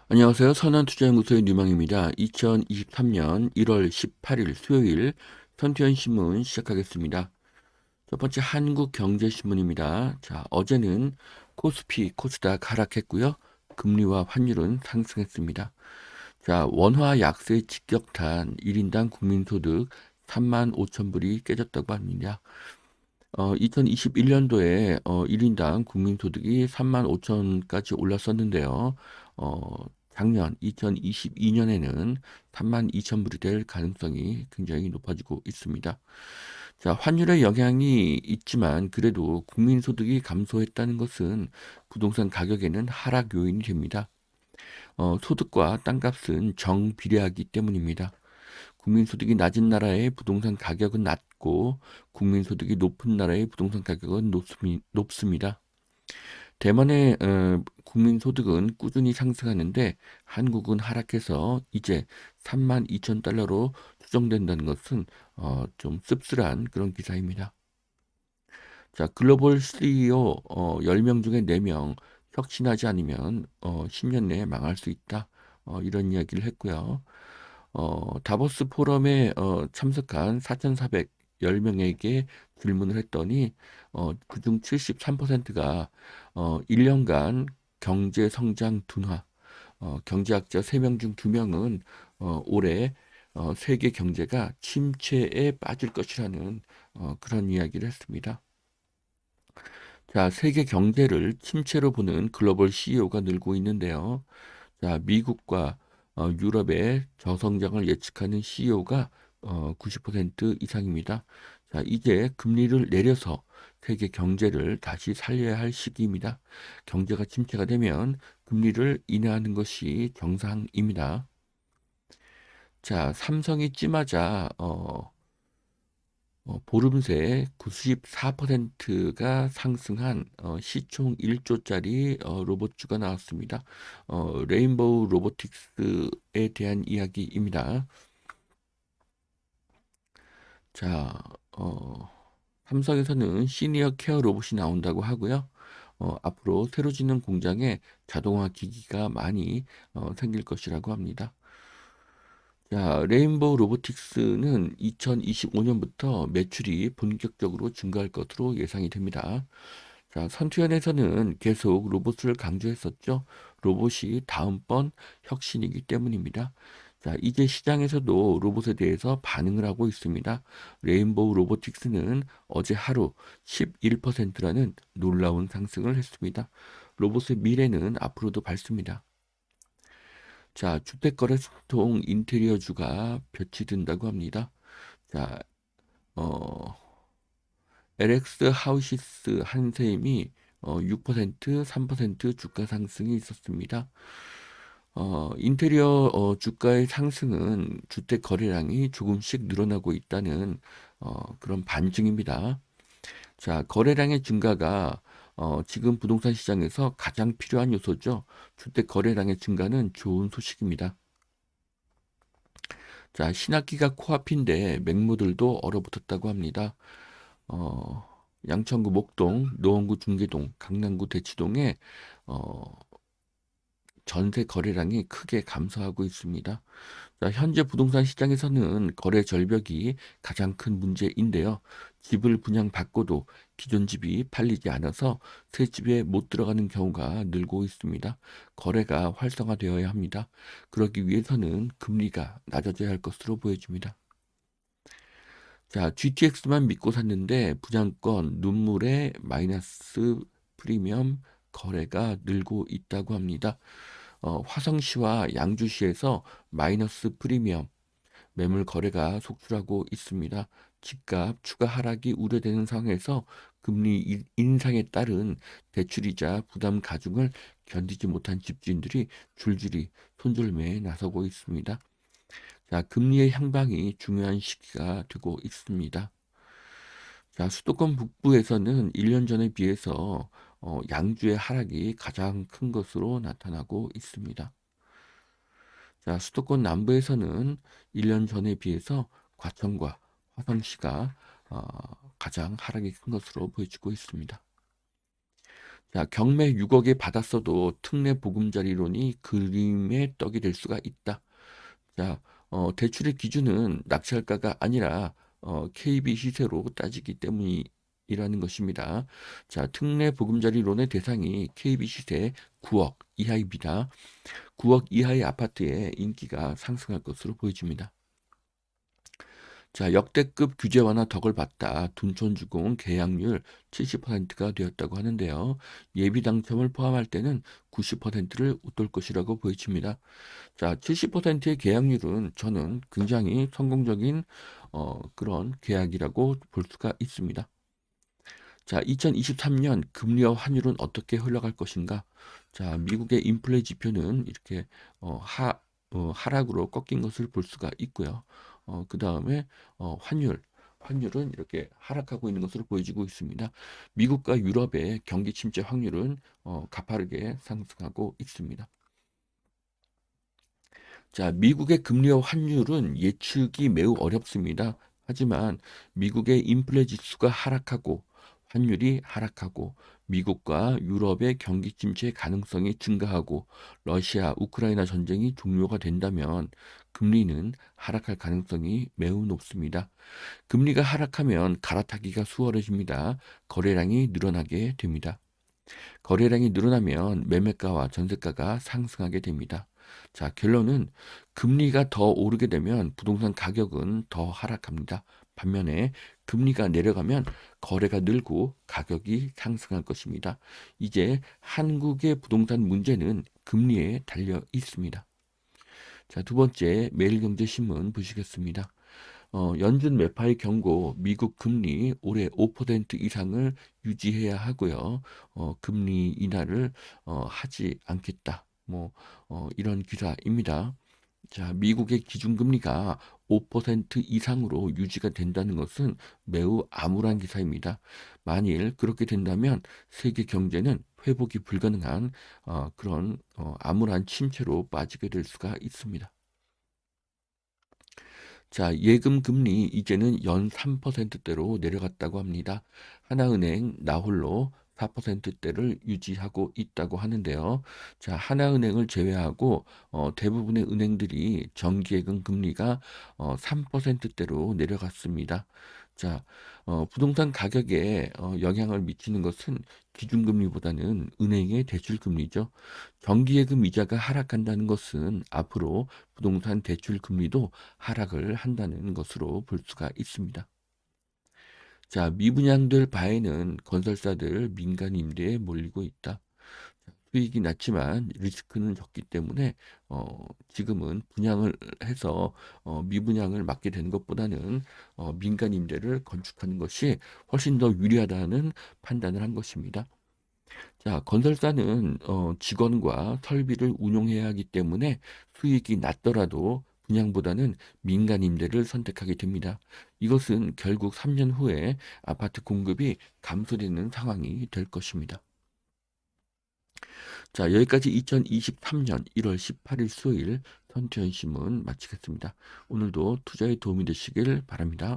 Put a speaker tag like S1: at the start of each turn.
S1: 안녕하세요. 선한투자연구소의 뉴망입니다. 2023년 1월 18일 수요일 선투현 신문 시작하겠습니다. 첫 번째 한국경제신문입니다. 자, 어제는 코스피, 코스닥 하락했고요. 금리와 환율은 상승했습니다. 자, 원화 약세 직격탄 1인당 국민소득 3만 5천 불이 깨졌다고 합니다. 2021년도에 1인당 국민소득이 3만 5천까지 올랐었는데요. 작년 2022년에는 3만 2천 불이 될 가능성이 굉장히 높아지고 있습니다. 자, 환율의 영향이 있지만 그래도 국민소득이 감소했다는 것은 부동산 가격에는 하락 요인이 됩니다. 소득과 땅값은 정비례하기 때문입니다. 국민소득이 낮은 나라의 부동산 가격은 낮고 국민소득이 높은 나라의 부동산 가격은 높습니다. 대만의 국민소득은 꾸준히 상승하는데 한국은 하락해서 이제 3만 2천 달러로 추정된다는 것은 좀 씁쓸한 그런 기사입니다. 자, 글로벌 CEO 10명 중에 4명 혁신하지 않으면 10년 내에 망할 수 있다. 이런 이야기를 했고요. 다보스 포럼에 참석한 4,410명에게 질문을 했더니 그중 73%가 1년간 경제 성장 둔화, 경제학자 3명 중 2명은 올해 세계 경제가 침체에 빠질 것이라는 그런 이야기를 했습니다. 자, 세계 경제를 침체로 보는 글로벌 CEO가 늘고 있는데요. 자, 미국과 유럽의 저성장을 예측하는 CEO가 90% 이상입니다. 자, 이제 금리를 내려서 세계 경제를 다시 살려야 할 시기입니다. 경제가 침체가 되면 금리를 인하하는 것이 정상입니다. 자, 삼성이 찜하자 보름 새 94%가 상승한 시총 1조짜리 로봇주가 나왔습니다. 레인보우 로보틱스에 대한 이야기입니다. 자, 삼성에서는 시니어 케어 로봇이 나온다고 하고요. 앞으로 새로 짓는 공장에 자동화 기기가 많이 생길 것이라고 합니다. 자, 레인보우 로보틱스는 2025년부터 매출이 본격적으로 증가할 것으로 예상이 됩니다. 자, 선투연에서는 계속 로봇을 강조했었죠. 로봇이 다음번 혁신이기 때문입니다. 자, 이제 시장에서도 로봇에 대해서 반응을 하고 있습니다. 레인보우 로보틱스는 어제 하루 11%라는 놀라운 상승을 했습니다. 로봇의 미래는 앞으로도 밝습니다. 자, 주택거래소통 인테리어주가 볕이 든다고 합니다. 자, 어, LX 하우시스 한샘이 6%, 3% 주가 상승이 있었습니다. 인테리어 주가의 상승은 주택 거래량이 조금씩 늘어나고 있다는 그런 반증입니다. 자, 거래량의 증가가 지금 부동산 시장에서 가장 필요한 요소죠. 주택 거래량의 증가는 좋은 소식입니다. 자, 신학기가 코앞인데 맹모들도 얼어붙었다고 합니다. 어, 양천구 목동, 노원구 중계동, 강남구 대치동에 어, 전세 거래량이 크게 감소하고 있습니다. 자, 현재 부동산 시장에서는 거래 절벽이 가장 큰 문제인데요. 집을 분양받고도 기존 집이 팔리지 않아서 새 집에 못 들어가는 경우가 늘고 있습니다. 거래가 활성화되어야 합니다. 그러기 위해서는 금리가 낮아져야 할 것으로 보여집니다. 자, GTX만 믿고 샀는데 분양권 눈물의 마이너스 프리미엄 거래가 늘고 있다고 합니다. 화성시와 양주시에서 마이너스 프리미엄 매물 거래가 속출하고 있습니다. 집값 추가 하락이 우려되는 상황에서 금리 인상에 따른 대출이자 부담 가중을 견디지 못한 집주인들이 줄줄이 손절매에 나서고 있습니다. 자, 금리의 향방이 중요한 시기가 되고 있습니다. 자, 수도권 북부에서는 1년 전에 비해서 양주의 하락이 가장 큰 것으로 나타나고 있습니다. 자, 수도권 남부에서는 1년 전에 비해서 과천과 화성시가 가장 하락이 큰 것으로 보여지고 있습니다. 자, 경매 6억에 받았어도 특례 보금자리론이 그림의 떡이 될 수가 있다. 자, 대출의 기준은 낙찰가가 아니라 KB 시세로 따지기 때문이라는 것입니다. 자, 특례 보금자리론의 대상이 KB 시세 9억 이하입니다. 9억 이하의 아파트의 인기가 상승할 것으로 보여집니다. 자, 역대급 규제 완화 덕을 봤다. 둔촌주공 계약률 70%가 되었다고 하는데요. 예비 당첨을 포함할 때는 90%를 웃돌 것이라고 보여집니다. 자, 70%의 계약률은 저는 굉장히 성공적인 그런 계약이라고 볼 수가 있습니다. 자, 2023년 금리와 환율은 어떻게 흘러갈 것인가? 자, 미국의 인플레 지표는 이렇게 하락으로 꺾인 것을 볼 수가 있고요. 그 다음에 환율은 이렇게 하락하고 있는 것으로 보여지고 있습니다. 미국과 유럽의 경기 침체 확률은 가파르게 상승하고 있습니다. 자, 미국의 금리와 환율은 예측이 매우 어렵습니다. 하지만 미국의 인플레 지수가 하락하고 환율이 하락하고 미국과 유럽의 경기 침체 가능성이 증가하고 러시아, 우크라이나 전쟁이 종료가 된다면 금리는 하락할 가능성이 매우 높습니다. 금리가 하락하면 갈아타기가 수월해집니다. 거래량이 늘어나게 됩니다. 거래량이 늘어나면 매매가와 전세가가 상승하게 됩니다. 자, 결론은 금리가 더 오르게 되면 부동산 가격은 더 하락합니다. 반면에 금리가 내려가면 거래가 늘고 가격이 상승할 것입니다. 이제 한국의 부동산 문제는 금리에 달려 있습니다. 자, 두 번째 매일경제신문 보시겠습니다. 연준 매파의 경고, 미국 금리 올해 5% 이상을 유지해야 하고요. 금리 인하를 하지 않겠다. 이런 기사입니다. 자, 미국의 기준금리가 5% 이상으로 유지가 된다는 것은 매우 암울한 기사입니다. 만일 그렇게 된다면 세계 경제는 회복이 불가능한 그런 암울한 침체로 빠지게 될 수가 있습니다. 자, 예금 금리 이제는 연 3%대로 내려갔다고 합니다. 하나은행 나홀로 4%대를 유지하고 있다고 하는데요. 자, 하나은행을 제외하고 대부분의 은행들이 정기예금 금리가 3%대로 내려갔습니다. 자, 부동산 가격에 영향을 미치는 것은 기준금리보다는 은행의 대출금리죠. 정기예금 이자가 하락한다는 것은 앞으로 부동산 대출 금리도 하락을 한다는 것으로 볼 수가 있습니다. 자, 미분양될 바에는 건설사들 민간 임대에 몰리고 있다. 수익이 낮지만 리스크는 적기 때문에 지금은 분양을 해서 미분양을 막게 되는 것보다는 민간 임대를 건축하는 것이 훨씬 더 유리하다는 판단을 한 것입니다. 자, 건설사는 직원과 설비를 운용해야 하기 때문에 수익이 낮더라도 분양보다는 민간 임대를 선택하게 됩니다. 이것은 결국 3년 후에 아파트 공급이 감소되는 상황이 될 것입니다. 자, 여기까지 2023년 1월 18일 수요일 선투현 신문 마치겠습니다. 오늘도 투자에 도움이 되시길 바랍니다.